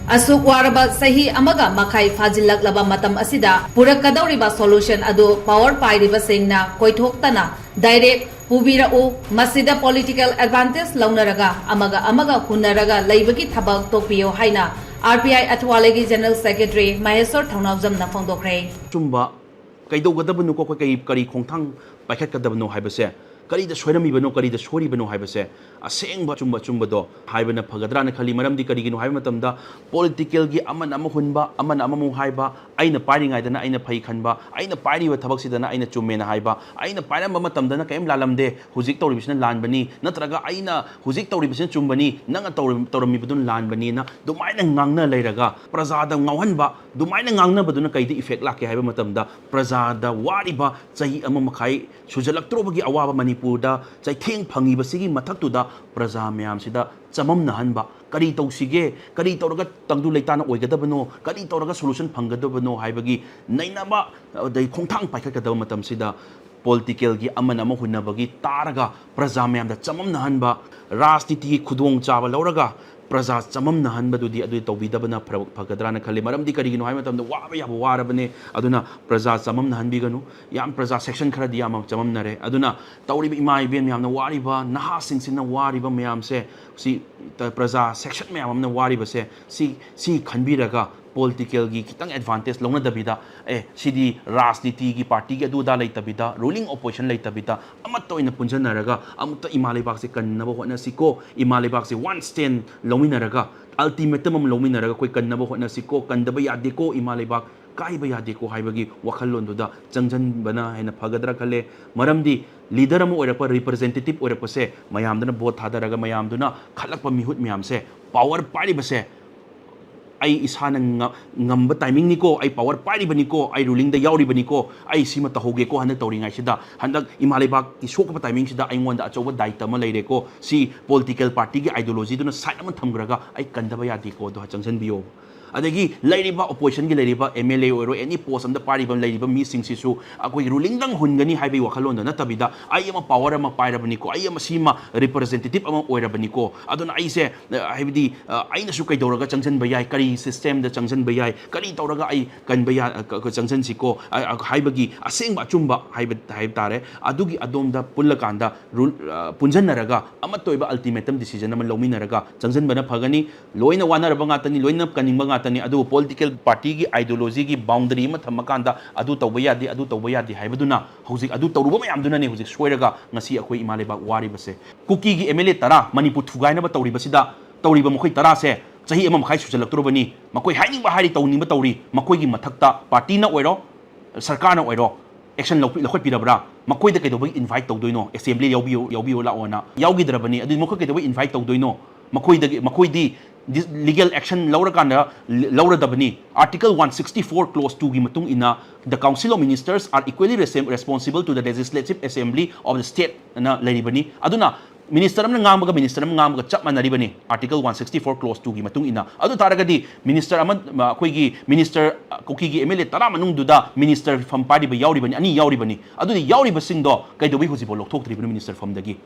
Asuk waraba sahi amaga makai fajilaklaba matam asida purakadauriba solution adu power pairiba singna koithoktana direct pubirau masida political advantage launaraga amaga Hunnaraga Leibagi Thabak Tokpiro Haina RPI Atwalegi General Secretary Maheshwar Thounaojam na phongdokre chumba kaidogadabanu ko kai kari khongthang paikhatgadabanu haibase kari da soirami kari da sori bano haibase asengba chumba do haibana phagadra na khali maramdi kari ginu haiba matamda political gi aman ama hunba aman ama mu haiba aina pari ngai dana aina phai khanba aina pari wa thabak sidana aina chumme na haiba aina param ba matamda na kaim lalamde huzik tawribisna lan bani natraga aina huzik tawribisna chumbani nanga tawrami budun lan bani na dumaina ngangna leiraga prajada ngawhanba dumaina ngangna baduna kaidi effect lake haiba matamda prajada wariba chahi ama makhai sujalaktrobagi awaba manipurda chai theng phangi basigi mathaktuda praja mayam sida chamamna hanba kari tawsige kari tawraga tangdu leitana oigadabano kari tawraga solution phanggadabano haibagi nainaba dai khongthang paikhatgadaba matam sida political gi amana ama hunnabagi taraga praja mayam da chamamna hanba rajniti khudong chaba lauraga praja chamamna hanbadudi adu tawbidabana phagadra khali maramdi karigino hai matamda waba yaba warabane aduna praja chamamna hanbiganu yam praja section khara di yam chamamnare aduna tawriba ima iben mayamna wariba naha singsina wariba mayam se si praja section mayam amna wariba se si khanbiraga political gi kitang advantage longna dabida sidi rajniti gi party gi adu da leitabida ruling opposition leitabida amatto ina punjanaraga amutta imalibak se kannaba hotna siko imalibak se one stand lominaraga ultimatum lominaraga koi kannaba hotna siko kandaba yade ko imalibak kaiba yade ko haibagi wakhallon duda changjan bana hena phagadra khale maramdi leader am oirapa representative oirapa se mayamdana vote thadaraga mayamduna khalakpa mihut mayam se power pari base ai isana ngamba timing niko ai power pari baniko ai ruling da yauri baniko ai sima tahoge ko handa tawringai sida handak imalibak ki sokpa timing sida ai ngonda achoba daita ma leire ko si political party gi ideology duna side am thamgraga ai kandaba yadi ko do changsan biyo adagi leiriba opposition gi leiriba MLA oiro any post am da party bam leiriba mi sing sisu akoi ruling dang hungani haibai wakhalon na tabida ai ama power ama paira baniko ai ama sima representative ama oira baniko aduna ai se haibidi aina su kai doraga changsan bayai kari system da changsan bayai kari tawraga ai kan baya changsan siko haibagi asengba chumba haib tare adugi adomda pullakanda punjanaraga ama toiba ultimatum decision ama lominaraga changsan bana phagani loina wanaraba ngatani loina kaningba tani adu political party gi ideology gi boundary ma thamakanda adu tawba yadi haibaduna hojik adu tawruba mayamduna ne hojik soiraga ngasi akoi imaleba wari base kuki gi MLA tara manipur thugaina ba tawri basida tawriba mokoi tara se chahi ama makhai sujalaktrobani makoi haining ba hari tawni ba tawri makoi gi mathakta party na oiro sarkar na oiro action lakhot pirabra makoi da kaido invite tawdoino assembly yaubiyo la ona yaugidrabani adu mokoi kaido invite tawdoino makoi di legal action Laura Dabani Article 164 Clause 2 gi matung ina the Council of Ministers are equally responsible to the Legislative Assembly of the state na laribani aduna minister am ngamaga chap manaribani Article 164 Clause 2 gi matung ina adu taragadi minister am koi gi minister koki gi MLA tara manung duda minister from party ba yauri bani ani yauri bani adu yauri basing do kai do bi huji bo lokthok tribunal minister from dagi